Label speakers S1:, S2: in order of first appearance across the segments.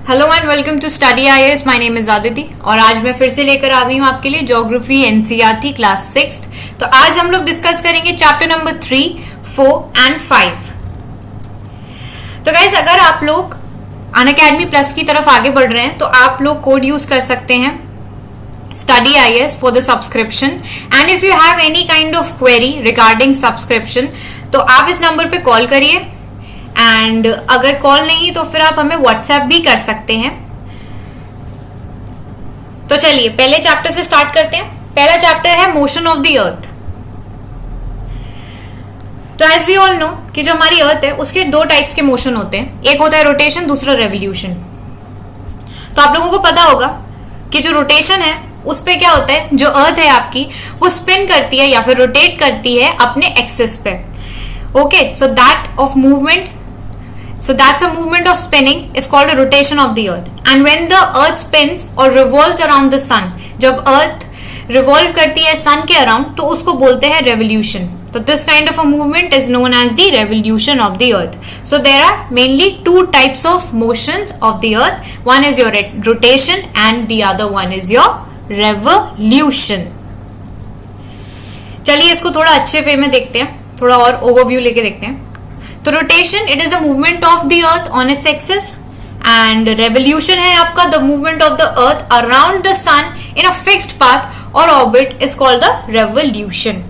S1: Hello and welcome to study IAS. My name is Aditi और आज मैं फिर से लेकर आ गई हूँ आपके लिए ज्योग्राफी एनसीईआरटी क्लास 6। तो आज हम लोग डिस्कस करेंगे चैप्टर नंबर 3, 4 एंड 5। तो गाइज, अगर आप लोग अनअकैडमी प्लस की तरफ आगे बढ़ रहे हैं तो आप लोग कोड यूज कर सकते हैं study IAS for the subscription. And if you have any kind of query regarding subscription तो आप इस नंबर पे कॉल करिए। एंड अगर कॉल नहीं तो फिर आप हमें व्हाट्सएप भी कर सकते हैं। तो चलिए पहले चैप्टर से स्टार्ट करते हैं। पहला चैप्टर है मोशन ऑफ द अर्थ। तो एज वी ऑल नो कि जो हमारी अर्थ है उसके दो टाइप्स के मोशन होते हैं, एक होता है रोटेशन, दूसरा रेवोल्यूशन। तो आप लोगों को पता होगा कि जो रोटेशन है उस पे क्या होता है, जो अर्थ है आपकी वो स्पिन करती है या फिर रोटेट करती है अपने एक्सिस पे। Okay, so that of movement, so that's a movement of spinning is called a rotation of the earth. And when the earth spins or revolves around the sun, जब earth revolve करती है sun के around तो उसको बोलते हैं revolution. So this kind of a movement is known as the revolution of the earth. So there are mainly two types of motions of the earth. One is your rotation and the other one is your revolution. चलिए इसको थोड़ा अच्छे वे में देखते हैं, थोड़ा और overview लेके देखते हैं। तो rotation it is the movement of the earth on its axis and revolution है आपका the movement of the earth around the sun in a fixed path और orbit is called the revolution.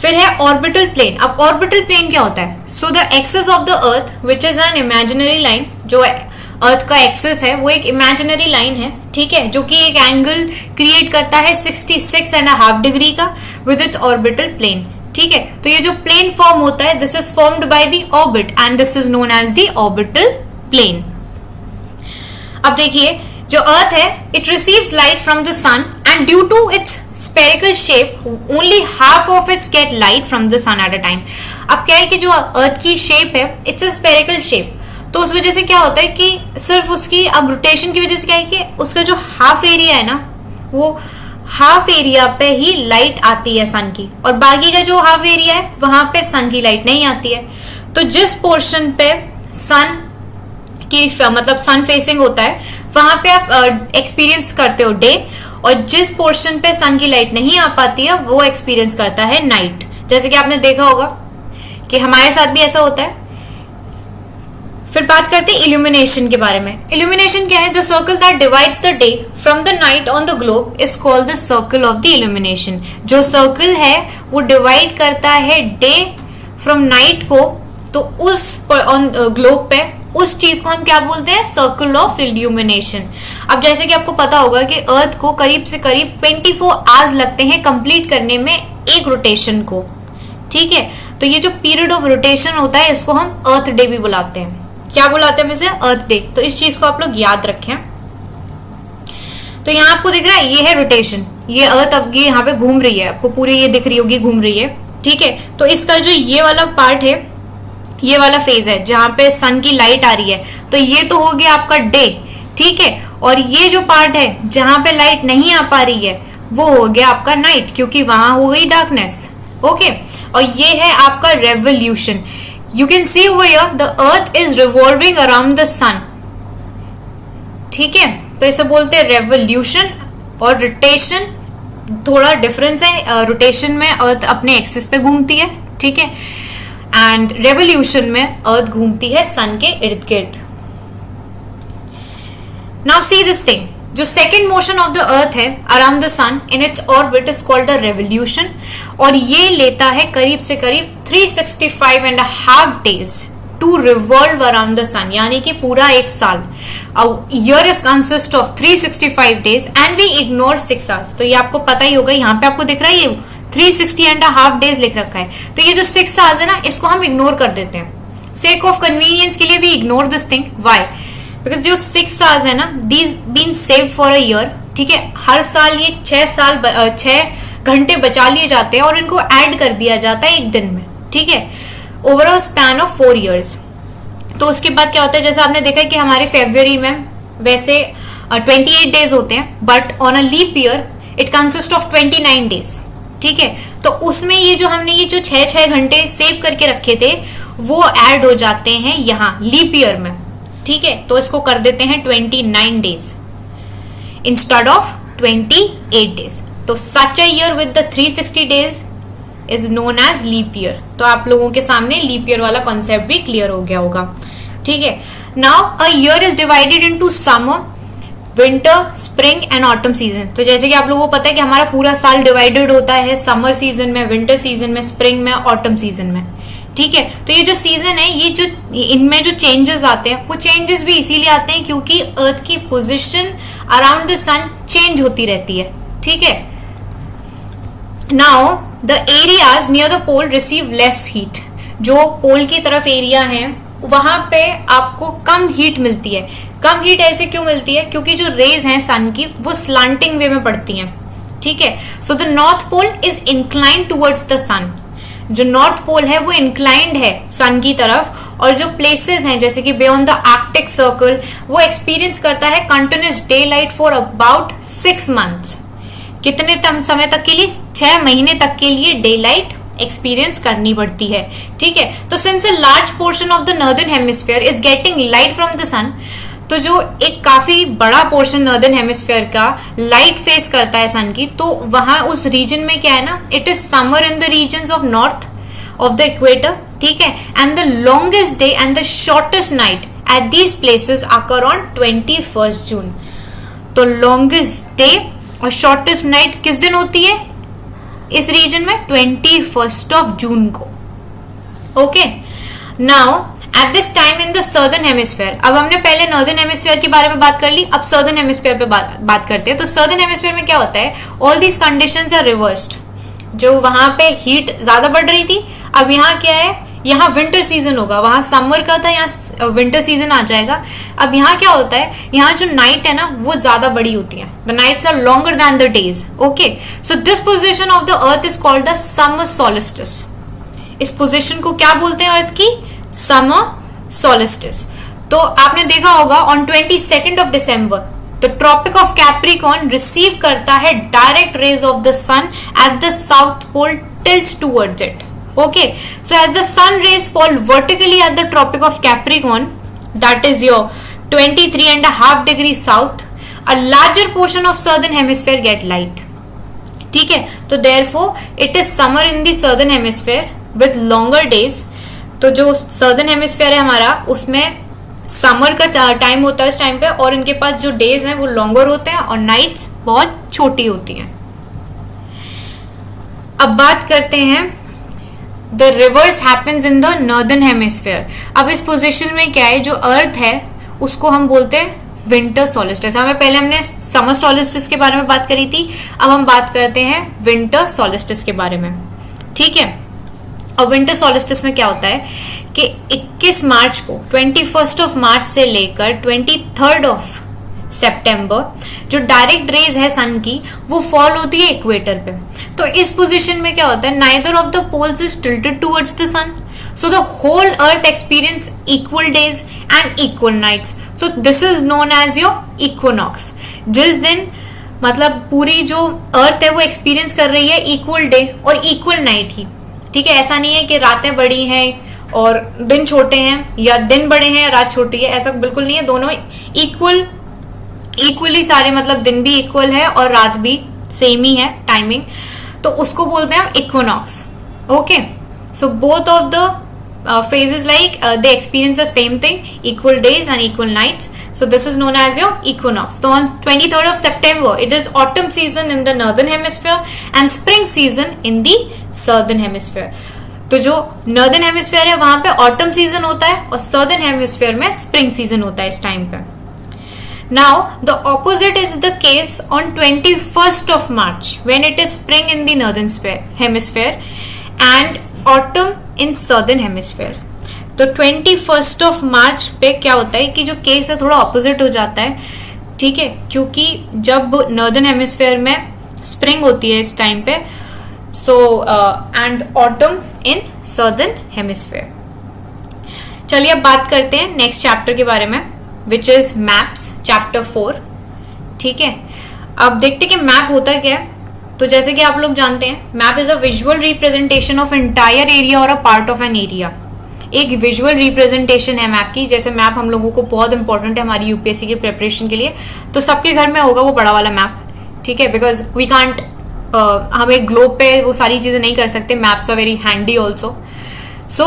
S1: फिर है orbital plane. अब orbital plane क्या होता है? So the axis of the earth which is an imaginary line, जो earth का axis है वो एक इमेजिनरी लाइन है, ठीक है, जो कि एक एंगल क्रिएट करता है 66.5 डिग्री का विद इट्स ऑर्बिटल प्लेन। ठीक है, तो ये जो प्लेन फॉर्म होता है this is formed by the orbit and this is known as the orbital plane. अब देखिए, जो अर्थ है it receives light from the sun and due to its spherical shape only half of its get light from the sun at a time. अब क्या है कि जो अर्थ की शेप है इट्स अ स्फेरिकल शेप, तो उस वजह से क्या होता है कि सिर्फ उसकी अब रोटेशन की वजह से क्या है कि उसका जो हाफ एरिया है ना वो हाफ एरिया पे ही लाइट आती है सन की, और बाकी का जो हाफ एरिया है वहां पे सन की लाइट नहीं आती है। तो जिस पोर्शन पे सन की मतलब सन फेसिंग होता है वहां पे आप एक्सपीरियंस करते हो डे, और जिस पोर्शन पे सन की लाइट नहीं आ पाती है वो एक्सपीरियंस करता है नाइट। जैसे कि आपने देखा होगा कि हमारे साथ भी ऐसा होता है। फिर बात करते हैं इल्यूमिनेशन के बारे में। इल्यूमिनेशन क्या है? The circle that divides the day from the night on the globe is called the circle of the illumination. जो सर्कल है वो डिवाइड करता है डे फ्रॉम नाइट को, तो उस ऑन ग्लोब पे उस चीज को हम क्या बोलते हैं? Circle of illumination. अब जैसे कि आपको पता होगा कि अर्थ को करीब से करीब 24 आवर्स लगते हैं कंप्लीट करने में एक रोटेशन को, ठीक है। तो ये जो पीरियड ऑफ रोटेशन होता है इसको हम अर्थ डे भी बुलाते हैं। क्या बुलाते हैं इसे? अर्थ डे। तो इस चीज को आप लोग याद रखें। तो यहाँ आपको दिख रहा है ये है रोटेशन, ये अर्थ अब ये यहाँ पे घूम रही है, आपको पूरी ये दिख रही होगी घूम रही है, ठीक है। तो इसका जो ये वाला पार्ट है, ये वाला फेज है जहां पे सन की लाइट आ रही है, तो ये तो हो गया आपका डे, ठीक है। और ये जो पार्ट है जहां पे लाइट नहीं आ पा रही है वो हो गया आपका नाइट, क्योंकि वहां हो गई डार्कनेस। ओके, और ये है आपका revolution. You can see over here the earth is revolving around the sun, ठीक है। तो इसे बोलते हैं रेवोल्यूशन। और रोटेशन थोड़ा डिफरेंस है, रोटेशन में अर्थ अपने एक्सिस पे घूमती है, ठीक है, एंड रेवोल्यूशन में अर्थ घूमती है सन के इर्द गिर्द। नाउ सी दिस थिंग, जो second motion of the earth है around the sun in its orbit is called the revolution, और ये लेता है करीब से करीब 365.5 days to revolve around the sun, यानी कि पूरा एक साल। Year is consist of 365 days and we ignore 6 hours. तो ये आपको पता ही होगा, यहाँ पे आपको दिख रहा है ये 360.5 डेज लिख रखा है। तो ये जो 6 आवर्स है ना इसको हम इग्नोर कर देते हैं सेक ऑफ कन्वीनियंस के लिए। We ignore this thing, why? Because जो 6 आवर्स है ना these been saved for a year, ठीक है। हर साल ये 6 घंटे बचा लिए जाते हैं और इनको ऐड कर दिया जाता है एक दिन में, ठीक है, over a span of 4 years। तो उसके बाद क्या होता है, जैसे आपने देखा कि हमारे फेब्रुअरी में वैसे 28 डेज होते हैं, but on a leap year it consist of 29 days, ठीक है। तो उसमें ये जो हमने ये जो 6 घंटे सेव करके रखे थे वो ऐड हो जाते हैं यहाँ लीप ईयर में, ठीक है, तो इसको कर देते हैं 29 डेज इंस्टेड ऑफ 28 डेज। तो such a year with the 360 days is known as leap year. तो आप लोगों के सामने लीप ईयर वाला कॉन्सेप्ट भी क्लियर हो गया होगा, ठीक है। Now a year is divided into summer, winter, spring and autumn season. तो जैसे कि आप लोगों को पता है कि हमारा पूरा साल डिवाइडेड होता है समर सीजन में, विंटर सीजन में, स्प्रिंग में, ऑटम सीजन में, ठीक है। तो ये जो सीजन है, ये जो इनमें जो चेंजेस आते हैं, वो चेंजेस भी इसीलिए आते हैं क्योंकि अर्थ की position around the sun change होती रहती है, ठीक है। Now the areas near the pole receive less heat. जो पोल की तरफ एरिया है वहां पे आपको कम हीट मिलती है। कम हीट ऐसे क्यों मिलती है? क्योंकि जो रेज हैं सन की वो स्लांटिंग वे में पड़ती हैं, ठीक है। So the north pole is inclined towards the sun. जो नॉर्थ पोल है वो इंक्लाइंड है सन की तरफ, और जो प्लेसेस हैं जैसे कि बियॉन्ड द आर्कटिक सर्कल वो एक्सपीरियंस करता है continuous day light for about 6 months. कितने समय तक के लिए? 6 महीने तक के लिए डे लाइट एक्सपीरियंस करनी पड़ती है, ठीक है। तो since a large portion of the northern hemisphere is getting light from the sun, तो जो एक काफी बड़ा पोर्शन नॉर्दर्न हेमिस्फीयर का लाइट फेस करता है सन की, तो वहां उस रीजन में क्या है ना, it is summer in the region of north of the equator, ठीक है। And the longest day and the shortest night at these places occur on 21 June. तो लॉन्गेस्ट डे और शॉर्टेस्ट नाइट किस दिन होती है इस रीजन में? 21 जून को, okay. Now at this time in the southern hemisphere, अब हमने पहले नॉर्दर्न हेमिस्फीयर के बारे में बात कर ली, अब सर्दर्न हेमिस्फीयर पे बात करते हैं। तो सर्दर्न हेमिस्फीयर में क्या होता है? All these conditions are reversed. जो वहां पे हीट ज्यादा बढ़ रही थी, अब यहाँ क्या है? यहाँ विंटर सीजन होगा। वहां समर का था, यहाँ विंटर सीजन आ जाएगा। अब यहाँ क्या होता है? यहाँ जो नाइट है ना वो ज्यादा बड़ी होती है। The nights are longer than the days, okay. So this position of the earth is called the summer solstice. इस पोजिशन को क्या बोलते हैं अर्थ की? Summer solstice. तो आपने देखा होगा on 22 December the Tropic of Capricorn receive करता है direct rays of the sun at the south pole tilts towards it, okay. So as the sun rays fall vertically at the tropic of Capricorn, that is your 23.5 degrees south, a larger portion of southern hemisphere get light, ठीक है। तो therefore it is summer in the southern hemisphere with longer days। तो जो southern hemisphere है हमारा, उसमें summer का time होता है इस टाइम पे, और इनके पास जो डेज हैं वो लॉन्गर होते हैं और नाइट्स बहुत छोटी होती हैं। अब बात करते हैं the reverse happens in the northern hemisphere. अब इस पोजीशन में क्या है? जो अर्थ है उसको हम बोलते हैं विंटर सोलिस्टिस। पहले हमने समर सोलिस्टिस के बारे में बात करी थी, अब हम बात करते हैं विंटर सोलिस्टिस के बारे में, ठीक है। और विंटर सोलिस्टिस में क्या होता है कि 21 मार्च को, 21 मार्च से लेकर 23 सितंबर जो डायरेक्ट रेज है सन की वो फॉल होती है इक्वेटर पे। तो इस पोजीशन में क्या होता है? Neither of the poles is tilted towards the sun, so the whole earth experience equal days and equal nights. So this is known as your equinox. जिस दिन मतलब पूरी जो अर्थ है वो एक्सपीरियंस कर रही है इक्वल डे और इक्वल नाइट ही, ठीक है। ऐसा नहीं है कि रातें बड़ी हैं और दिन छोटे हैं, या दिन बड़े हैं या रात छोटी है, ऐसा बिल्कुल नहीं है। दोनों इक्वली सारे, मतलब दिन भी इक्वल है और रात भी सेम ही है टाइमिंग, तो उसको बोलते हैं हम equinox, okay. So both of the phases like they experience the same thing, equal days and equal nights, so this is known as your equinox. So on 23rd of September it is autumn season in the northern hemisphere and spring season in the southern hemisphere. तो जो northern hemisphere है वहां पे autumn season होता है और southern hemisphere में spring season होता है इस टाइम पे। Now the opposite is the case on 21st of March when it is spring in the northern hemisphere and autumn in southern hemisphere. तो 21st of March पे क्या होता है कि जो केस है थोड़ा ऑपोजिट हो जाता है, ठीक है, क्योंकि जब नॉर्दर्न हेमिस्फीयर में स्प्रिंग होती है इस टाइम पे, so and autumn in southern hemisphere. चलिए अब बात करते हैं नेक्स्ट चैप्टर के बारे में, विच इज मैप्स, चैप्टर 4, ठीक है। अब देखते हैं कि मैप होता क्या है। तो जैसे कि आप लोग जानते हैं, map is a visual representation of entire area और a part of an area. एक विजुअल रिप्रेजेंटेशन है मैप की। जैसे मैप हम लोगों को बहुत इंपॉर्टेंट है हमारी यूपीएससी की प्रिपरेशन के लिए, तो सबके घर में होगा वो बड़ा वाला मैप, ठीक है, बिकॉज वी कांट हम एक ग्लोब पे वो सारी चीजें नहीं कर सकते, maps are very handy also. So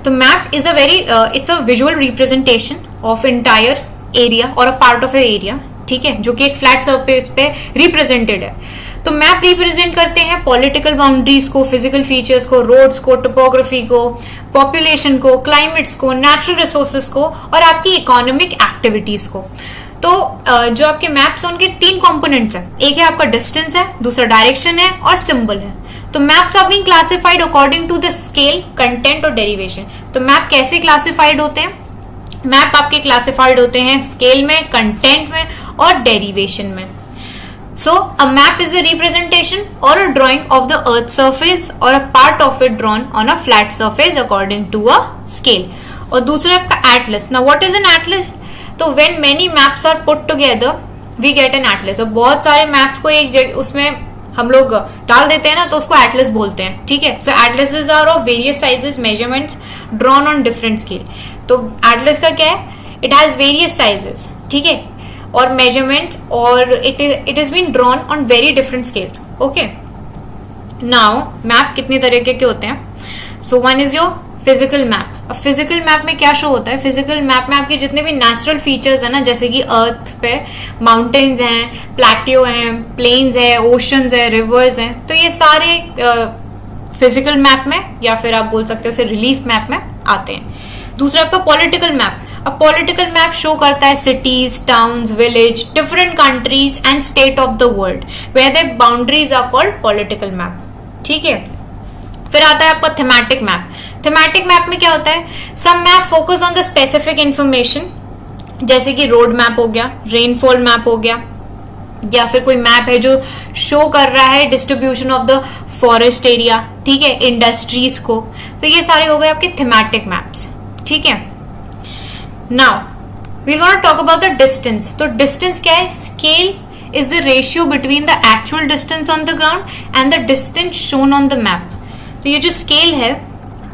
S1: तो map is a very it's a visual representation of entire area और a part of a area, ठीक है, जो कि एक फ्लैट सरफेस पे रिप्रेजेंटेड है। तो मैप रिप्रेजेंट करते हैं पॉलिटिकल बाउंड्रीज को, फिजिकल फीचर्स को, रोड्स को, टोपोग्राफी को, पॉपुलेशन को, क्लाइमेट्स को, नेचुरल रिसोर्सेज को और आपकी इकोनॉमिक एक्टिविटीज को। तो जो आपके मैप्स हैं उनके 3 कंपोनेंट्स हैं, एक है आपका डिस्टेंस है, दूसरा डायरेक्शन है और सिंबल है। तो maps are being classified according to the scale, content और डेरिवेशन। तो मैप कैसे क्लासिफाइड होते हैं? मैप आपके क्लासिफाइड होते हैं स्केल में, कंटेंट में और डेरिवेशन में। So a map is a representation or a drawing of the earth surface or a part of it drawn on a flat surface according to a scale. और दूसरा आपका atlas. Now what is an atlas? तो when many maps are put together we get an atlas. और बहुत सारे maps को एक जगह उसमें हम लोग डाल देते हैं ना, तो उसको atlas बोलते हैं, ठीक है। So atlases are of various sizes, measurements drawn on different scale. तो atlas का क्या है? It has various sizes, ठीक है, और मेजरमेंट, और it is been drawn on very different scales. Okay, now map कितने तरीके के होते हैं? So one is your physical map. अब फिजिकल मैप में क्या शो होता है? फिजिकल मैप में आपके जितने भी नेचुरल फीचर्स है ना, जैसे कि अर्थ पे माउंटेन्स हैं, प्लेटियो हैं, प्लेन्स है, ओशंस है, रिवर्स हैं, तो ये सारे फिजिकल मैप में या फिर आप बोल सकते हो उसे रिलीफ मैप में आते हैं। दूसरा आपका पॉलिटिकल मैप। अब पॉलिटिकल मैप शो करता है cities, towns, village, different countries and state of the world where the boundaries are called political map, ठीक है। फिर आता है आपका थीमेटिक मैप। थीमेटिक मैप में क्या होता है? Some map focus on the specific information, जैसे कि रोड मैप हो गया, रेनफॉल मैप हो गया, या फिर कोई मैप है जो शो कर रहा है distribution of the forest area, ठीक है, इंडस्ट्रीज को। तो ये सारे हो गए आपके थीमेटिक मैप्स, ठीक है। Now we're going to talk about the distance. तो distance क्या है? Scale is the ratio between the actual distance on the ground and the distance shown on the map. तो ये जो scale है,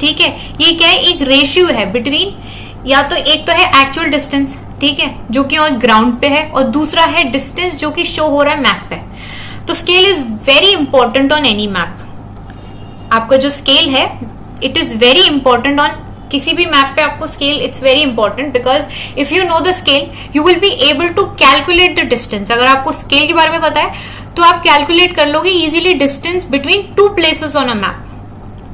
S1: ठीक है, ये क्या है? एक रेशियो है बिटवीन, या तो एक तो है एक्चुअल डिस्टेंस, ठीक है, जो कि ऑन ग्राउंड पे है, और दूसरा है डिस्टेंस जो कि शो हो रहा है मैप पे। तो scale is very important on any map. आपका जो स्केल है it is very important on किसी भी मैप पे आपको scale it's very important, because if you know the scale you will be able to calculate the distance. अगर आपको scale के बारे में पता है तो आप कैलकुलेट कर लोगे easily distance between 2 places on a map,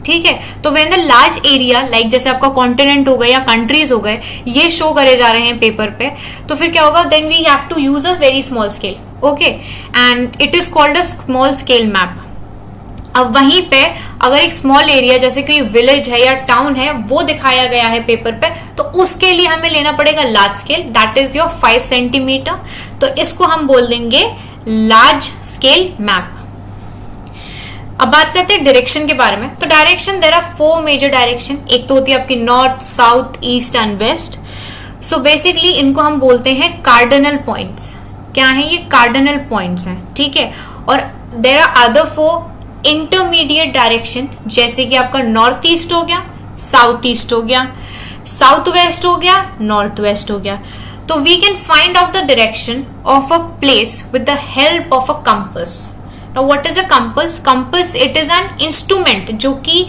S1: ठीक है। तो when the large area like जैसे आपका कॉन्टिनेंट हो गए या कंट्रीज हो गए ये शो करे जा रहे हैं पेपर पे, तो फिर क्या होगा? Then we have to use a very small scale, okay, and it is called a small scale map. अब वहीं पे अगर एक स्मॉल एरिया जैसे कोई विलेज है या टाउन है वो दिखाया गया है पेपर पे, तो उसके लिए हमें लेना पड़ेगा large scale, that is your 5 centimetre. तो इसको हम बोल देंगे लार्ज स्केल मैप। अब बात करते हैं डायरेक्शन के बारे में। तो direction, there are 4 major direction. एक तो होती है आपकी north, south, east and west. So basically इनको हम बोलते हैं कार्डिनल पॉइंट्स। क्या है ये? कार्डिनल पॉइंट्स हैं, ठीक है। और there are other 4 intermediate direction, जैसे कि आपका नॉर्थ ईस्ट हो गया, साउथ ईस्ट हो गया, साउथ वेस्ट हो गया, नॉर्थ वेस्ट हो गया। तो we can find out the direction of a place with the help of a compass. Now what is a compass? Compass it is an instrument जो कि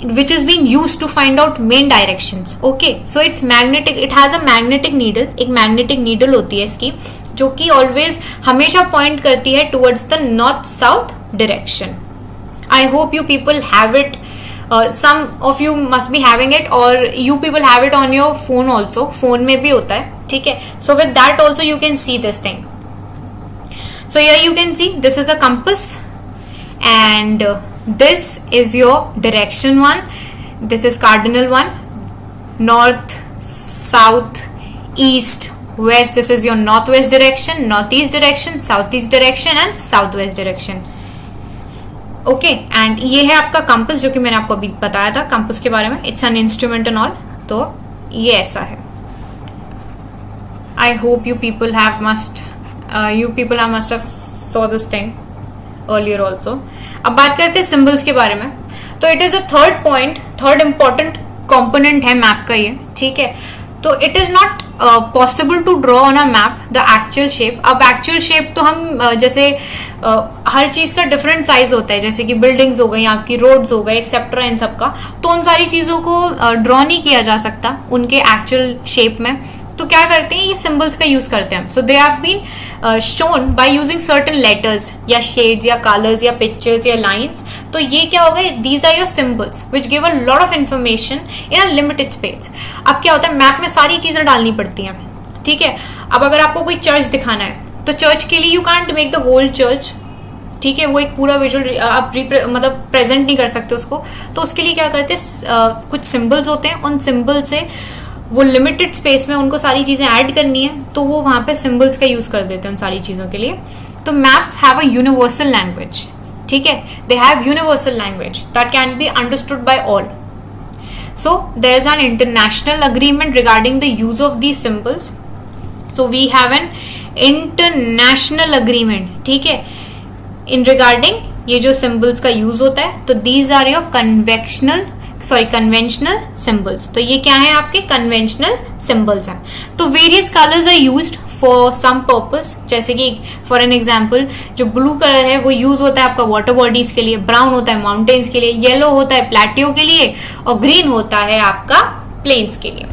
S1: which is being used to find out main directions. Okay, so it's magnetic, it has a magnetic needle. एक magnetic needle होती है इसकी जो कि always हमेशा point करती है towards the north south direction. I hope you people have it. Some of you must be having it, or you people have it on your phone also. phone में भी होता है, ठीक है. So with that also you can see this thing. So here you can see this is a compass, and this is your direction one. This is cardinal one. North, south, east, west. This is your northwest direction, northeast direction, southeast direction and southwest direction. Okay, and ये है आपका compass जो कि मैंने आपको अभी बताया था कंपास के बारे में. It's an instrument and all. तो ये ऐसा है. I hope you people have must have saw this thing earlier also. अब बात करते हैं सिंबल्स के बारे में. तो it is the third point, third important component है मैप का ये, ठीक है। तो it is not possible to draw on a map the actual shape. अब एक्चुअल शेप तो हम जैसे हर चीज का डिफरेंट साइज होता है, जैसे कि बिल्डिंग्स हो गई, आपकी रोड्स हो गए, एक्सेप्ट्रा, इन सब का, तो उन सारी चीजों को ड्रॉ नहीं किया जा सकता उनके एक्चुअल शेप में। तो क्या करते हैं, ये सिंबल्स का यूज करते हैं। So they have been shown by using certain letters या शेड्स या कलर्स या पिक्चर्स या लाइंस। तो ये क्या होगा, these are your symbols which give a lot of information in a limited space. अब क्या होता है, मैप में सारी चीजें डालनी पड़ती हैं, ठीक है। अब अगर आपको कोई चर्च दिखाना है तो चर्च के लिए you can't make the whole church, ठीक है, वो एक पूरा विजुअल आप मतलब प्रेजेंट नहीं कर सकते उसको। तो उसके लिए क्या करते हैं, कुछ सिंबल्स होते हैं, उन सिंबल से वो लिमिटेड स्पेस में उनको सारी चीजें ऐड करनी है, तो वो वहां पे सिंबल्स का यूज कर देते हैं उन सारी चीजों के लिए। तो maps have a universal language, ठीक है, they have universal language that can be understood by all. So there is an international agreement regarding the use of these symbols. So we have an international agreement, ठीक है, इन regarding ये जो symbols का use होता है। तो these are your conventional symbols. तो ये क्या है, आपके कन्वेंशनल सिंबल्स हैं। तो various colours are used for some purpose, जैसे कि फॉर एन एग्जांपल जो ब्लू कलर है वो यूज होता है आपका वाटर बॉडीज के लिए, ब्राउन होता है माउंटेन्स के लिए, येलो होता है प्लेटियो के लिए, और ग्रीन होता है आपका प्लेन्स के लिए।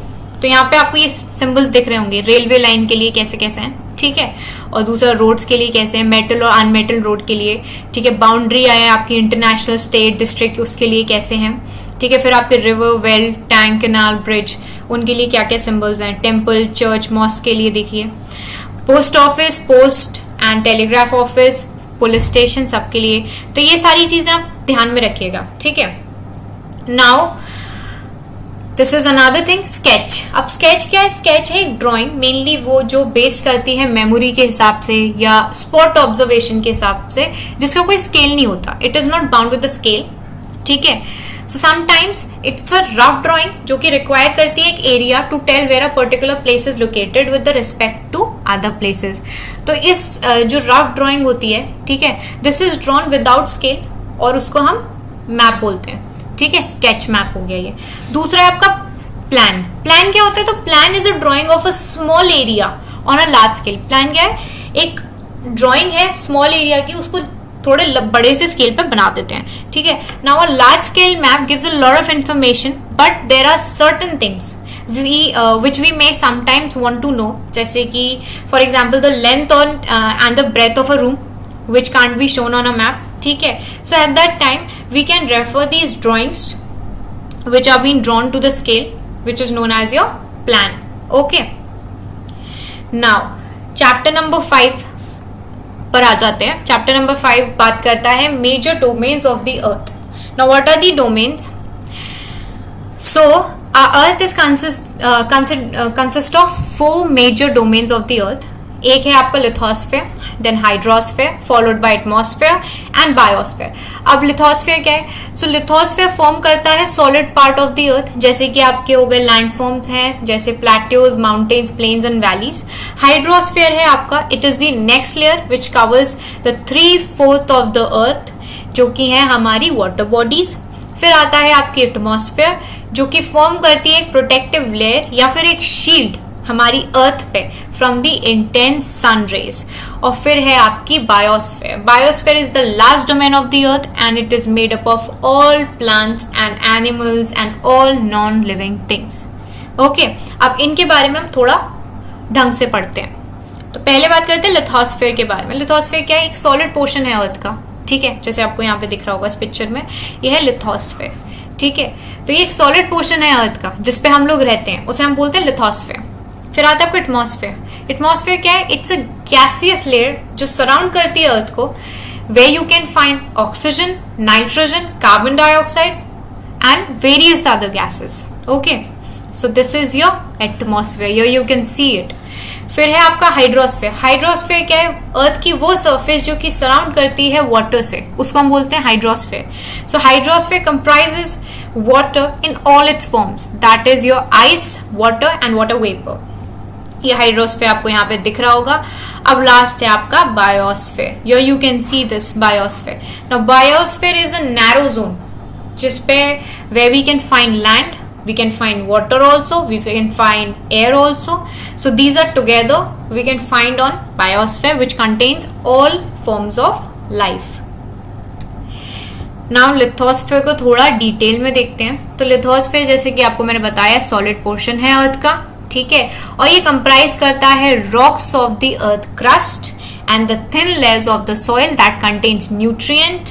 S1: तो यहाँ पे आपको ये सिंबल्स दिख रहे होंगे, रेलवे लाइन के लिए कैसे कैसे हैं, ठीक है, और दूसरा रोड्स के लिए कैसे हैं, मेटल और अनमेटल रोड के लिए, ठीक है, बाउंड्री है आपकी इंटरनेशनल, स्टेट, डिस्ट्रिक्ट, उसके लिए कैसे हैं, ठीक है। फिर आपके river, well, tank, canal, bridge, उनके लिए क्या क्या सिंबल्स हैं, टेम्पल, चर्च, मॉस्क के लिए देखिए, post office, post and telegraph office, police station, सबके लिए। तो ये सारी चीजें आप ध्यान में रखिएगा, ठीक है। Now this is another thing, sketch. अब स्केच क्या है, स्केच है एक ड्राइंग, मेनली वो जो बेस्ड करती है मेमोरी के हिसाब से या स्पॉट ऑब्जर्वेशन के हिसाब से, जिसका कोई स्केल नहीं होता, it is not bound with the scale, ठीक है। So sometimes it's a rough drawing जो कि रिक्वायर करती है एक area to tell where a particular place is located with the respect to other places. तो इस जो रफ ड्राइंग होती है, ठीक है, this is drawn without scale और उसको हम मैप बोलते हैं, ठीक है, स्केच मैप हो गया ये। दूसरा है आपका प्लान। प्लान क्या होता है, तो plan is a drawing of a small area on a large scale. Plan क्या है, एक ड्रॉइंग है स्मॉल एरिया की, उसको थोड़े बड़े से स्केल पे बना देते हैं, ठीक है। Now a large scale map gives a lot of information, but there are certain things which we may sometimes want to know, जैसे कि for example the length and the breadth of a room which can't be shown on a map, ठीक है। So at that time we can refer these drawings which are being drawn to the scale which is known as your plan, okay। Now chapter number 5 पर आ जाते हैं। Chapter number 5 बात करता है major domains of the earth. Now what are the domains? So earth is consist of 4 major domains of the earth. एक है आपका lithosphere, then hydrosphere, followed by atmosphere and biosphere. अब लिथोस्फेयर क्या है? So lithosphere form करता है solid part of the earth, जैसे कि आपके हो गए लैंडफॉर्म्स हैं, जैसे plateaus, mountains, plains and valleys. Hydrosphere है आपका, it is the next layer which covers the 3/4 of the earth, जो कि है हमारी वाटर बॉडीज। फिर आता है आपकी एटमॉस्फेयर, जो कि फॉर्म करती है एक प्रोटेक्टिव लेयर या फिर एक शील्ड हमारी अर्थ पे from the intense sun rays. और फिर है आपकी biosphere. Biosphere is the last domain of the earth and it is made up of all plants and animals and all non living things, okay. अब इनके बारे में हम थोड़ा ढंग से पढ़ते हैं। तो पहले बात करते हैं लिथोस्फेयर के बारे में। लिथोस्फेयर क्या है? एक सॉलिड पोर्शन है अर्थ का, ठीक है, जैसे आपको यहाँ पे दिख रहा होगा इस पिक्चर में, यह है लिथोस्फेयर, ठीक है। तो ये एक सॉलिड पोर्शन है अर्थ का जिसपे हम लोग रहते हैं, उसे हम बोलते हैं लिथोस्फेयर। फिर आता है आपको एटमॉस्फेयर। एटमॉस्फेयर क्या है? इट्स अ गैसियस लेयर जो सराउंड करती है अर्थ को, where you can find oxygen, nitrogen, carbon dioxide and various other gases, okay। So this is your atmosphere, here you can see it। फिर है आपका हाइड्रोस्फेयर। हाइड्रोस्फेयर क्या है? अर्थ की वो सरफेस जो कि सराउंड करती है वाटर से, उसको हम बोलते हैं hydrosphere. So hydrosphere comprises water in all it's forms, that is your eyes, water and water vapour. ये हाइड्रोस्फेयर आपको यहाँ पे दिख रहा होगा। अब लास्ट है आपका biosphere, here you can see this biosphere. Now biosphere is a narrow zone, जिसपे where we can find land, we can find water also, we can find air also. So these are together we can find on biosphere, which contains all forms of life. Now lithosphere को थोड़ा detail में देखते हैं. तो lithosphere जैसे कि आपको मैंने बताया सॉलिड पोर्शन है अर्थ का, ठीक है, और ये कंप्राइज करता है rocks of the earth crust and the thin layers of the soil that contains nutrient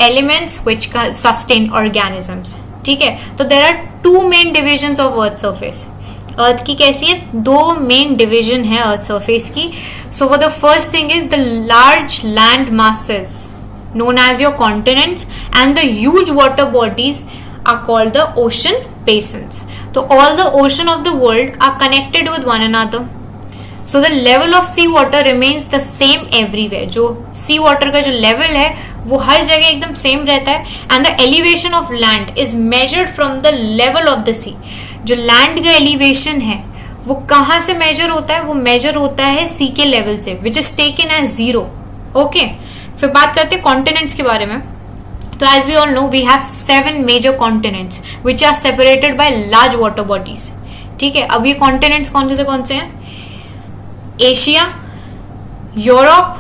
S1: elements which sustain organisms. ठीक है, तो there are two main divisions of earth surface. Earth की कैसी है, दो मेन डिविजन है अर्थ सरफेस की. So for the first thing is the large land masses known as your continents and the huge water bodies are called the ocean basins. So all the ocean of the world are connected with one another. So the level of sea water remains the same everywhere. जो sea water का जो level है वो हर जगह एकदम same रहता है. And the elevation of land is measured from the level of the sea. जो land का elevation है वो कहाँ से measure होता है, वो measure होता है sea के level से, which is taken as 0. Okay. फिर बात करते हैं कॉन्टिनेंट्स के बारे में. तो as we all know we have 7 major continents which are separated by large water bodies. ठीक है, अब ये कॉन्टिनेंट्स कौन से हैं? Asia, Europe,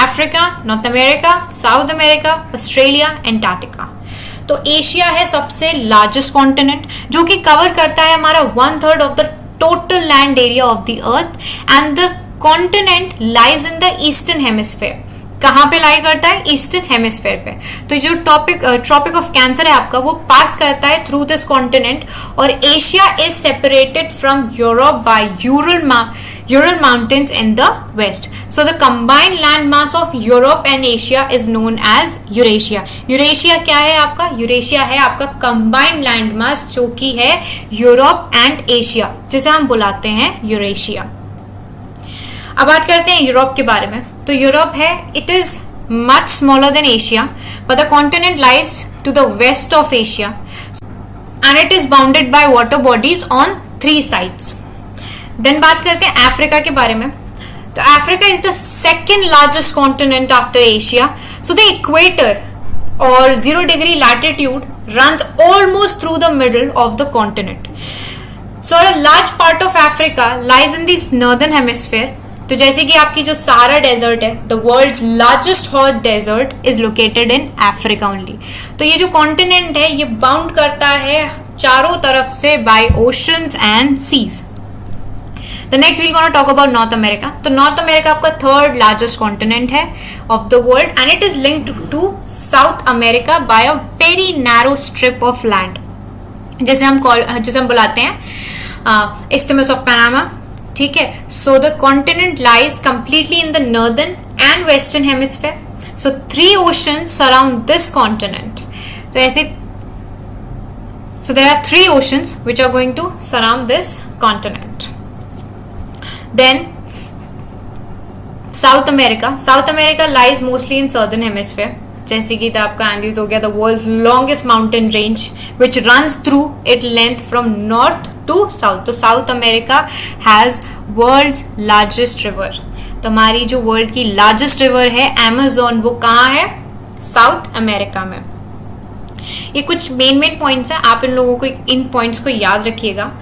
S1: Africa, North America, South America, Australia, Antarctica. तो एशिया है सबसे लार्जेस्ट कॉन्टिनेंट जो कि कवर करता है हमारा 1/3 of the total land area of the earth and the continent lies in the eastern hemisphere. कहाँ पे लाई करता है? ईस्टर्न हेमिस्फीयर पे. तो जो ट्रॉपिक ऑफ कैंसर है आपका वो पास करता है थ्रू दिस कॉन्टिनेंट. और Asia is separated from Europe by Ural mountains in the west. So the combined land mass of Europe and Asia is known as Eurasia. Eurasia क्या है आपका? यूरेशिया है आपका कंबाइंड लैंड मास जो कि है Europe and Asia, जिसे हम बुलाते हैं यूरेशिया. अब बात करते हैं यूरोप के बारे में. तो यूरोप है, it is much smaller than Asia but the continent lies to the west of Asia and it is bounded by water bodies on 3 sides. देन बात करते हैं अफ्रीका के बारे में. तो Africa is the second largest continent after Asia. So the equator और 0 degree latitude runs almost through the middle of the continent. So a large part of Africa lies in the northern hemisphere. तो जैसे कि आपकी जो Sahara desert है, the world's largest hot desert is located in Africa only. तो ये जो continent है ये बाउंड करता है चारों तरफ से by oceans and seas. The next we'll gonna talk about North America. तो नॉर्थ अमेरिका आपका 3rd लार्जेस्ट कॉन्टिनेंट है of the world and it is linked to South America by a very narrow strip of land, जिसे हम बुलाते हैं isthmus of Panama. ठीक है, so the continent lies completely in the northern and western hemisphere. So 3 oceans surround this continent. तो ऐसे so there are 3 oceans which are going to surround this continent. Then South America lies mostly in southern hemisphere. जैसे कि आपका Andes हो गया, the world's longest mountain range which runs through it length from north to south. तो South America has world's largest river. तो हमारी जो world की लार्जेस्ट रिवर है अमेज़न, वो कहाँ है? साउथ अमेरिका में. ये कुछ मेन पॉइंट्स हैं, आप इन लोगों को इन पॉइंट्स को याद रखिएगा.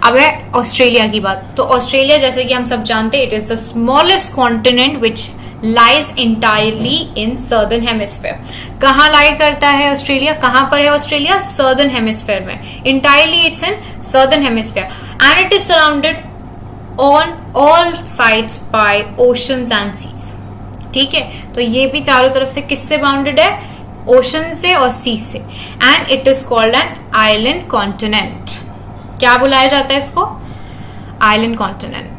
S1: अब है ऑस्ट्रेलिया की बात. तो ऑस्ट्रेलिया जैसे कि हम सब जानते हैं it is the smallest continent which lies entirely in southern hemisphere. कहाँ लाई करता है ऑस्ट्रेलिया? कहाँ पर है ऑस्ट्रेलिया? सर्दर्न हेमिस्फीयर में. Entirely it's in southern hemisphere and it is surrounded on all sides by oceans and seas. ठीक है, तो ये भी चारों तरफ से किससे बाउंडेड है? ओशन से और सी से. And it is called an island continent. क्या बुलाया जाता है इसको? Island continent.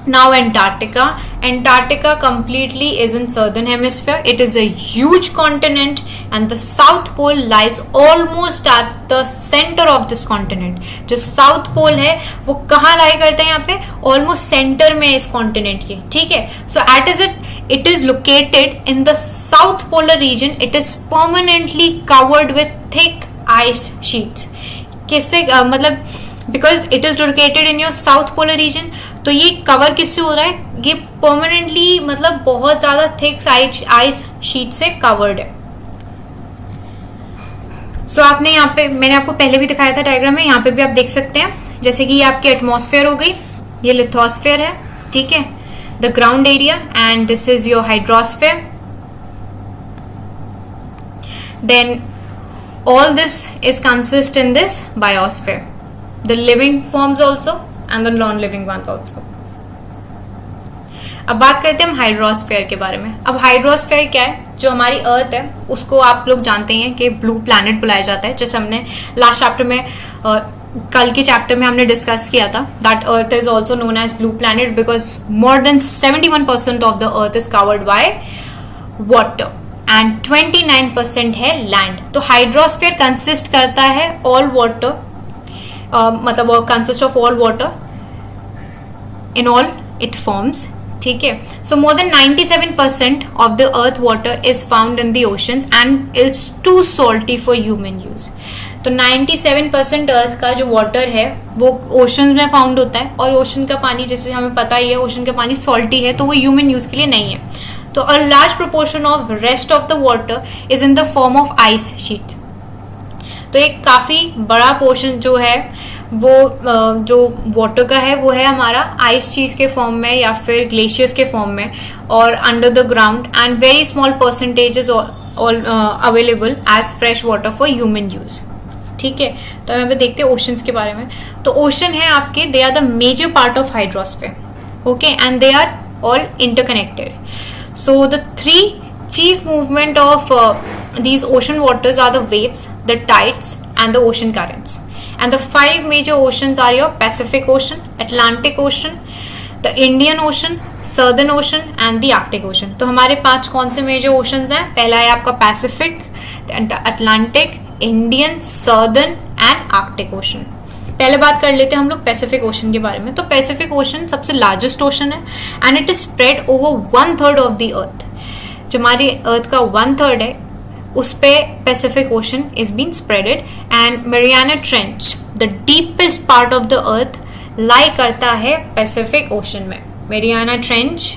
S1: Now Antarctica completely is in southern hemisphere. It is a huge continent and the south pole lies almost at the center of this continent. जो south pole है वो कहाँ lie करता है? यहाँ पे almost center में इस continent के. ठीक है, so it is located in the south polar region. It is permanently covered with thick ice sheets. किससे मतलब because it is located in your south polar region. तो ये कवर किससे हो रहा है? ये परमानेंटली मतलब बहुत ज्यादा थिक आइस शीट से कवर्ड है. सो आपने यहाँ पे, मैंने आपको पहले भी दिखाया था डायग्राम में, यहाँ पे भी आप देख सकते हैं, जैसे कि ये आपकी एटमॉस्फेयर हो गई, ये लिथोस्फेयर है, ठीक है, the ground area, and this is your hydrosphere. Then all this is consist in this biosphere, the living forms also and the non-living ones also. अब बात करते हैं हम हाइड्रोस्फेयर के बारे में. अब हाइड्रोस्फेयर क्या है? जो हमारी अर्थ है उसको आप लोग जानते हैं कि ब्लू प्लैनेट बुलाया जाता है, जैसे हमने लास्ट चैप्टर में कल के चैप्टर में हमने डिस्कस किया था, that earth is also known as blue planet because more than 71% of the earth is covered by water and 29% है लैंड. तो हाइड्रोस्फीयर कंसिस्ट करता है ऑल वाटर, मतलब consist of all water in all it forms, ठीक है. So more than 97% of the earth water is found in the oceans and is too salty for human use. तो 97% अर्थ का जो water है वो ओशन में found होता है, और ओशन का पानी जैसे हमें पता ही है, ओशन का पानी सॉल्टी है, तो वो ह्यूमन यूज के लिए नहीं है. तो a large proportion of rest of the water is in the form of ice sheet. तो एक काफी बड़ा पोर्शन जो है वो जो वाटर का है वो है हमारा आइस चीज के फॉर्म में या फिर ग्लेशियर्स के फॉर्म में और under the ground, and very small percentage is available as fresh water for human use, ठीक है. तो हम देखते हैं ओशंस के बारे में. तो ओशन है आपके, they are the major part of hydrosphere, okay, and they are all interconnected. So the three chief movement of these ocean waters are the waves, the tides and the ocean currents. And the 5 major oceans are your Pacific Ocean, Atlantic Ocean, the Indian Ocean, Southern Ocean and the Arctic Ocean. तो हमारे 5 कौन से major oceans हैं? पहला है आपका Pacific, Atlantic, Indian, Southern and Arctic Ocean. पहले बात कर लेते हैं हम लोग पैसिफिक ओशन के बारे में. तो पैसिफिक ओशन सबसे लार्जेस्ट ओशन है and it is spread over 1/3 of the earth. जो हमारी अर्थ का 1/3 है उस पे Pacific Ocean is been spreaded. And Mariana Trench, the deepest part of the earth, lie करता है पैसिफिक ओशन में. Mariana Trench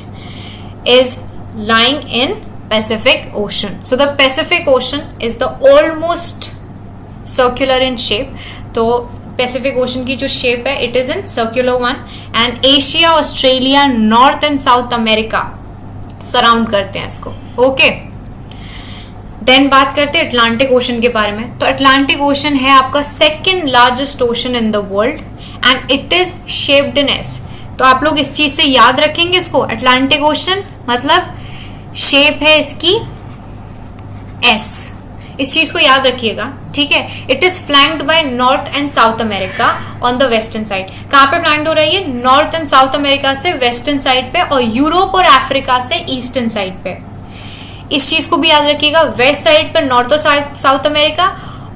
S1: is lying in Pacific Ocean. So the Pacific Ocean is the almost circular in shape. तो Pacific Ocean की जो shape है it is in circular one, and Asia, Australia, north and South America surround करते हैं इसको, okay. Then बात करते हैं अटलांटिक ओशन के बारे में. तो अटलांटिक ओशन है आपका second largest ocean in the world and it is shaped in S. तो आप लोग इस चीज से याद रखेंगे इसको, अटलांटिक ओशन मतलब शेप है इसकी एस, इस चीज को याद रखिएगा, ठीक है. It is flanked by North and South America on the western side. कहाँ पे फ्लैंक्ड हो रही है? नॉर्थ एंड साउथ अमेरिका से वेस्टर्न साइड पे, और यूरोप और अफ्रीका से ईस्टर्न साइड पे. इस चीज को भी याद रखिएगा, वेस्ट साइड पे नॉर्थ और साउथ अमेरिका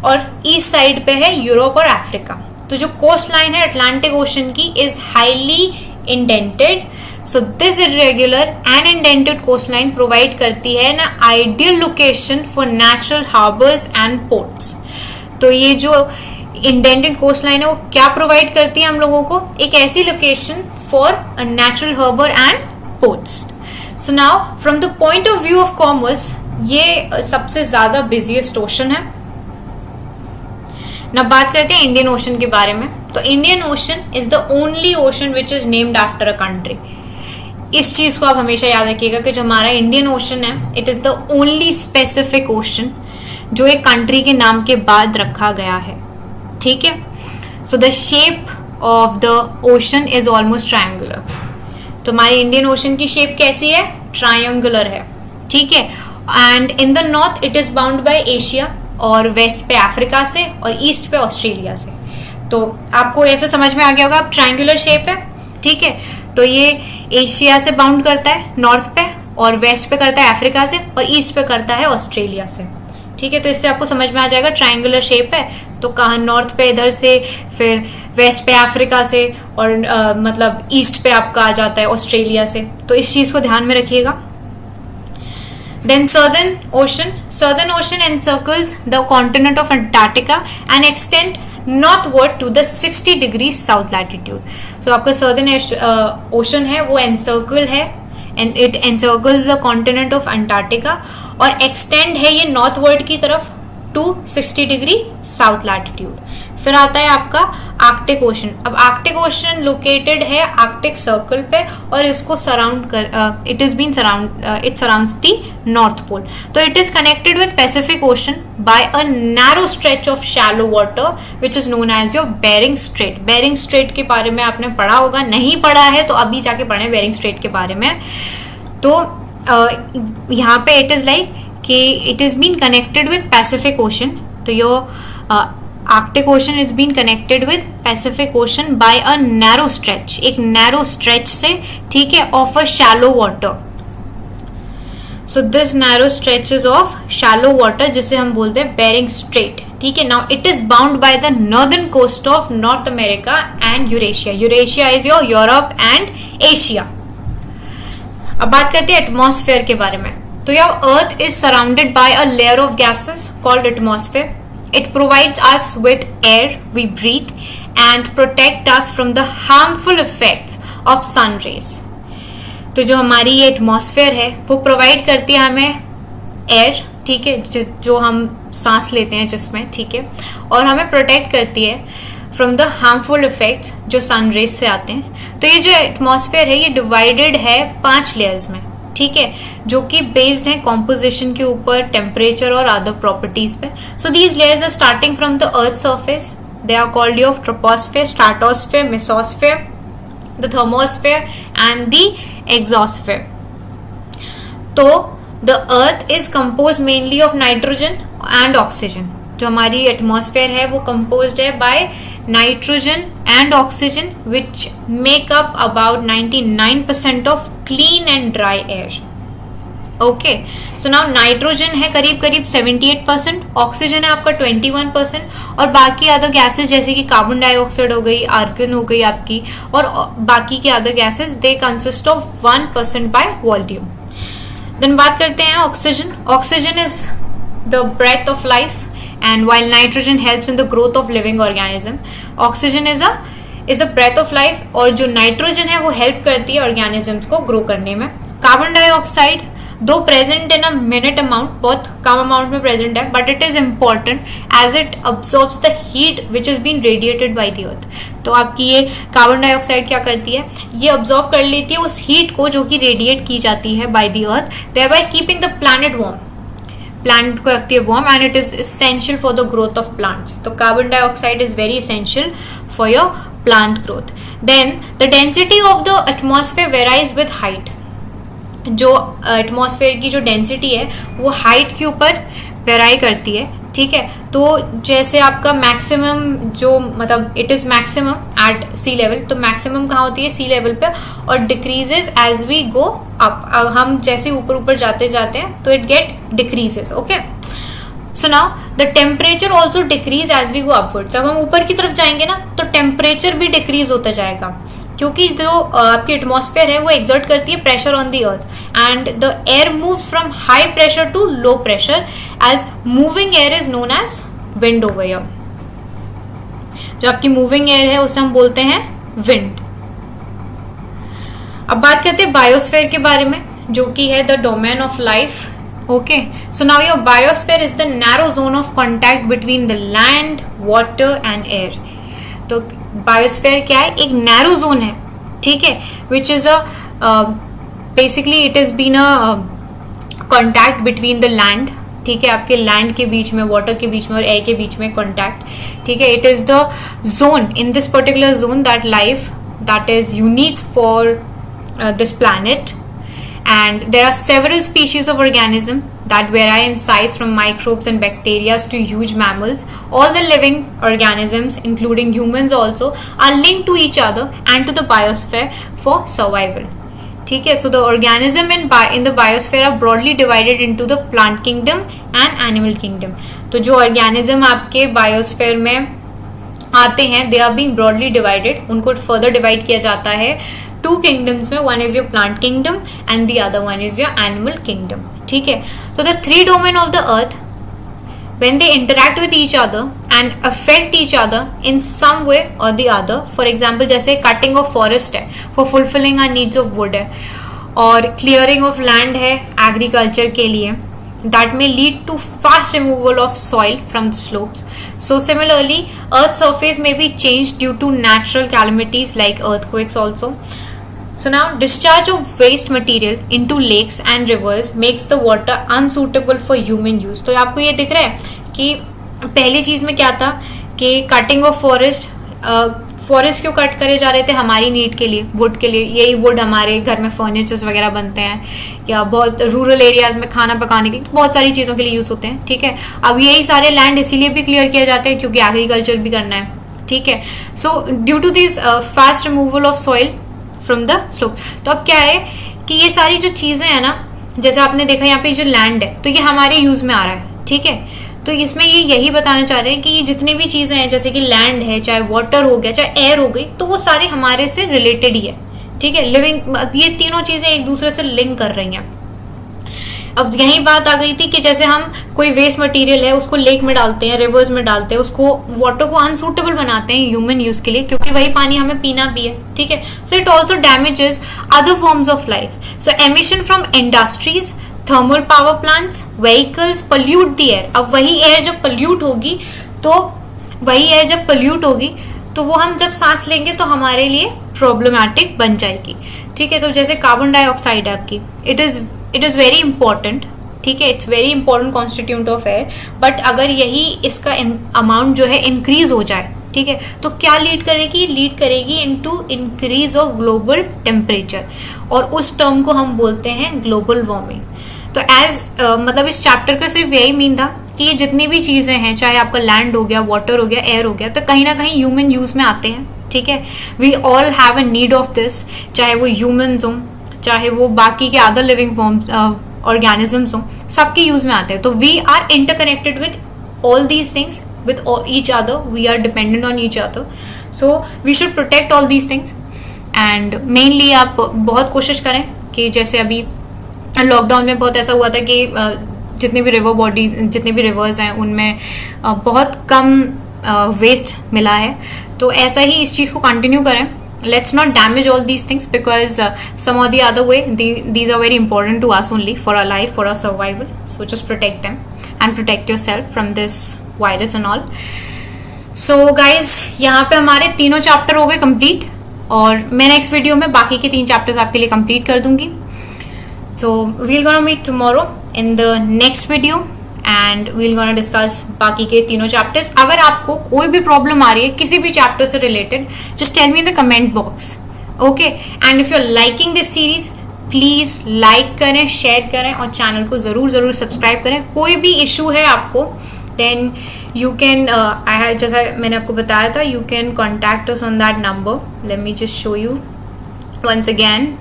S1: और ईस्ट साइड पे है यूरोप और अफ्रीका. तो जो कोस्ट लाइन है अटलांटिक ओशन की is highly indented. So this irregular and indented coastline provide करती है ना ideal location for natural harbours and ports. तो ये जो इंडेंटेड कोस्टलाइन है वो क्या प्रोवाइड करती है हम लोगों को? एक ऐसी location for a natural harbour and ports. So now from the point of view of commerce ये सबसे ज्यादा बिजिएस्ट ओशन है. ना बात करते हैं इंडियन ओशन के बारे में. तो Indian ocean is the only ocean which is named after a country. इस चीज को आप हमेशा याद रखिएगा कि जो हमारा इंडियन ओशन है it is the only specific ocean जो एक कंट्री के नाम के बाद रखा गया है, ठीक है. So the shape of the ocean is almost triangular. तो हमारे इंडियन ओशन की शेप कैसी है? ट्रायंगुलर है, ठीक है. And in the north it is bound bye Asia, और वेस्ट पे अफ्रीका से, और ईस्ट पे ऑस्ट्रेलिया से. तो आपको ऐसे समझ में आ गया होगा, अब ट्रायंगुलर शेप है, ठीक है. तो ये एशिया से बाउंड करता है नॉर्थ पे, और वेस्ट पे करता है अफ्रीका से, और ईस्ट पे करता है ऑस्ट्रेलिया से, ठीक है. तो इससे आपको समझ में आ जाएगा ट्रायंगुलर शेप है तो कहाँ नॉर्थ पे इधर से, फिर वेस्ट पे अफ्रीका से, और मतलब ईस्ट पे आपका आ जाता है ऑस्ट्रेलिया से. तो इस चीज को ध्यान में रखिएगा. Then Southern Ocean encircles the continent of Antarctica and extend northward to the 60 degrees south latitude. So आपका Southern Ocean है वो encircle है, and it encircles the continent of Antarctica, और extend है ये northward की तरफ, टू 60 डिग्री साउथ लैटिट्यूड। फिर आता है आपका आर्कटिक ओशन। अब आर्कटिक ओशन लोकेटेड है आर्कटिक सर्कल पे और इसको सराउंड कर it surrounds the North Pole. तो it is connected with Pacific Ocean by a narrow stretch of shallow water which is known as your Bering Strait. Bering Strait के बारे में आपने पढ़ा होगा, नहीं पढ़ा है तो अभी जाके पढ़े बेरिंग स्ट्रेट के बारे में। तो यहाँ पे इट इज लाइक कि it is been connected with Pacific Ocean. तो your Arctic Ocean is been connected with Pacific Ocean by a narrow stretch, एक नैरो स्ट्रेच से, ठीक है, of a shallow water. So this narrow stretch is of shallow water जिसे हम बोलते हैं Bering Strait, ठीक है। Now it is bound by the northern coast of North America and Eurasia. Eurasia is your Europe and Asia. अब बात करते हैं एटमॉस्फेयर के बारे में। तो your earth is surrounded by a layer of gases called atmosphere. It provides us with air we breathe and protect us from the harmful effects of sun rays. तो जो हमारी ये एटमॉस्फेयर है वो प्रोवाइड करती है हमें एयर, ठीक है, जो हम सांस लेते हैं जिसमें, ठीक है, और हमें प्रोटेक्ट करती है फ्रॉम द हार्मफुल इफेक्ट्स जो सन रेज से आते हैं। तो ये जो एटमॉस्फेयर है ये डिवाइडेड है 5 लेयर्स में, ठीक है, जो कि बेस्ड है कॉम्पोजिशन के ऊपर, टेम्परेचर और अदर प्रॉपर्टीज पे। So these layers are starting from the earth surface, they are called your troposphere, stratosphere, mesosphere, the thermosphere and the exosphere. तो the earth is compose mainly of nitrogen and oxygen. जो हमारी atmosphere है वो composed है by nitrogen and oxygen which make up about 99% of clean and dry air. Okay, so now nitrogen है करीब करीब 78%, oxygen है आपका 21% और बाकी अदर गैसेस जैसे कि कार्बन डाइऑक्साइड हो गई, आर्गन हो गई आपकी, और बाकी के other gases they consist of 1% by volume. Then बात करते हैं oxygen. Oxygen is the breath of life and while nitrogen helps in the growth of living organism, oxygen is the breath of life, और जो nitrogen है वो help करती है organisms को ग्रो करने में। कार्बन डाइऑक्साइड दो present in a minute amount, बहुत कम अमाउंट में प्रेजेंट है, but it is important as it absorbs the heat which is been radiated by the earth. तो आपकी ये कार्बन डाइऑक्साइड क्या करती है, ये अब्सॉर्ब कर लेती है उस हीट को जो कि रेडिएट की जाती है by the earth, thereby keeping the planet warm। Plant को रखती है warm and it is essential for the growth of plants. तो carbon dioxide is very essential for your plant growth. Then the density of the atmosphere varies with height. जो atmosphere की जो density है वो height के ऊपर वेराई करती है, ठीक है। तो जैसे आपका मैक्सिमम जो मतलब it is maximum at sea level, तो मैक्सिमम कहाँ होती है, सी लेवल पे, और decreases as we go up. हम जैसे ऊपर ऊपर जाते जाते हैं तो it get decreases. Okay, so now the temperature also decrease as we go upward. जब हम ऊपर की तरफ जाएंगे ना तो टेम्परेचर भी डिक्रीज होता जाएगा, क्योंकि जो आपकी एटमॉस्फेयर है वो एक्सर्ट करती है pressure on the earth and the air moves from high pressure to low pressure as moving air is known as wind over air. जो आपकी मूविंग एयर है उसे हम बोलते हैं विंड। अब बात करते हैं बायोस्फेयर के बारे में, जो कि है the domain of life. Okay, so now your biosphere is the narrow zone of contact between the land, water and air. तो बायोस्फेयर क्या है, एक नैरो जोन है, ठीक है, which is basically it is been a contact between the land, ठीक है, आपके लैंड के बीच में, वाटर के बीच में और एयर के बीच में कॉन्टैक्ट, ठीक है। It is the zone in this particular zone that life that is unique for this planet. And there are several species of organism that vary in size from microbes and bacteria to huge mammals. All the living organisms, including humans also, are linked to each other and to the biosphere for survival. ठीक है, so the organism in the biosphere are broadly divided into the plant kingdom and animal kingdom. तो जो organism आपके biosphere में आते हैं, they are being broadly divided. उनको further divide किया जाता है टू किंगडम्स में, one is your plant kingdom and the other one is your animal kingdom, ठीक है। तो the three domain of the earth when they interact with each other and affect each other in some way or the other, for example जैसे cutting of forest है for fulfilling our needs of wood है, और clearing of land है agriculture के लिए, that may lead to fast removal of soil from the slopes. So similarly, Earth's surface may be changed due to natural calamities like earthquakes also. So now, discharge of waste material into lakes and rivers makes the water unsuitable for human use. तो आपको ये दिख रहा है कि पहली चीज में क्या था कि कटिंग ऑफ फॉरेस्ट क्यों कट करे जा रहे थे? हमारी नीड के लिए, वुड के लिए. यही वुड हमारे घर में फर्नीचर्स वगैरह बनते हैं, या बहुत रूरल एरियाज में खाना पकाने के लिए, बहुत सारी चीज़ों के लिए यूज़ होते हैं. ठीक है, अब यही सारे लैंड इसीलिए भी क्लियर किए जाते हैं क्योंकि एग्रीकल्चर भी करना है. ठीक है, so due to this fast removal of soil from the slope. तो अब क्या है कि ये सारी जो चीज़ें हैं ना, जैसे आपने देखा यहाँ पे जो लैंड है तो ये हमारे यूज़ में आ रहा है. ठीक है, तो इसमें ये यही बताना चाह रहे हैं कि जितनी भी चीज़ें हैं, जैसे कि लैंड है, चाहे वाटर हो गया, चाहे एयर हो गई, तो वो सारे हमारे से रिलेटेड ही है. ठीक है, लिविंग, ये तीनों चीज़ें एक दूसरे से लिंक कर रही हैं. अब यही बात आ गई थी कि जैसे हम कोई वेस्ट मटेरियल है उसको लेक में डालते हैं, रिवर्स में डालते हैं, उसको वाटर को अनसूटेबल बनाते हैं ह्यूमन यूज के लिए, क्योंकि वही पानी हमें पीना भी है. ठीक है, so it also damages other forms of life. So emission from industries, thermal power plants, vehicles pollute the air. अब वही एयर जब पल्यूट होगी तो वो हम जब सांस लेंगे तो हमारे लिए प्रॉब्लमैटिक बन जाएगी. ठीक है, तो जैसे कार्बन डाइऑक्साइड है आपकी, इट इज़ वेरी इंपॉर्टेंट. ठीक है, it's very important constituent of air. But अगर यही इसका अमाउंट जो है इंक्रीज हो जाए, ठीक है, तो क्या लीड करेगी into increase of global temperature, और उस टर्म को हम बोलते हैं ग्लोबल वार्मिंग. तो मतलब इस चैप्टर का सिर्फ यही मीन था कि ये जितनी भी चीज़ें हैं, चाहे आपका लैंड हो गया, वाटर हो गया, एयर हो गया, तो कहीं ना कहीं ह्यूमन यूज में आते हैं. ठीक है, we all have a need of this, चाहे वो ह्यूमन्स हों, चाहे वो बाकी के अदर लिविंग फॉर्म्स ऑर्गेनिजम्स हों, सबके यूज में आते हैं. तो we are interconnected with all these things, with each other, we are dependent on each other. So we should protect all these things. And mainly आप बहुत कोशिश करें कि जैसे अभी लॉकडाउन में बहुत ऐसा हुआ था कि जितने भी रिवर्स हैं उनमें बहुत कम वेस्ट मिला है. तो ऐसा ही इस चीज़ को कंटिन्यू करें. Let's not damage all these things because some or the other way these are very important to us only for our life, for our survival. So just protect them and protect yourself from this virus and all. So guys, यहाँ पे हमारे तीनों chapter हो गए complete, और मैं next video में बाकी के 3 चैप्टर्स आपके लिए कंप्लीट कर दूंगी. So we're gonna meet tomorrow in the next video and we're gonna discuss बाकी के तीनों चैप्टर्स. अगर आपको कोई भी प्रॉब्लम आ रही है किसी भी चैप्टर से related, just tell me in the comment box. Okay, and if you're liking this series, please like करें, शेयर करें और चैनल को जरूर सब्सक्राइब करें. कोई भी इशू है आपको, देन यू कैन, जैसा मैंने आपको बताया था, you can contact us on that number. Let me just show you once again.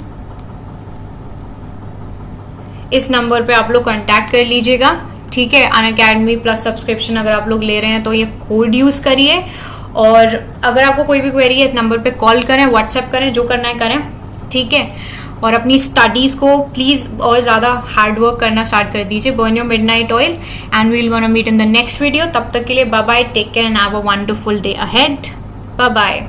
S1: इस नंबर पे आप लोग कांटेक्ट कर लीजिएगा. ठीक है, अनअकैडमी प्लस सब्सक्रिप्शन अगर आप लोग ले रहे हैं तो ये कोड यूज करिए. और अगर आपको कोई भी क्वेरी है, इस नंबर पे कॉल करें, व्हाट्सएप करें, जो करना है करें. ठीक है, और अपनी स्टडीज को प्लीज और ज्यादा हार्ड वर्क करना स्टार्ट कर दीजिए. Burn your midnight oil and we will gonna meet in the next video. तब तक के लिए bye bye, take care and have a wonderful day ahead. Bye bye.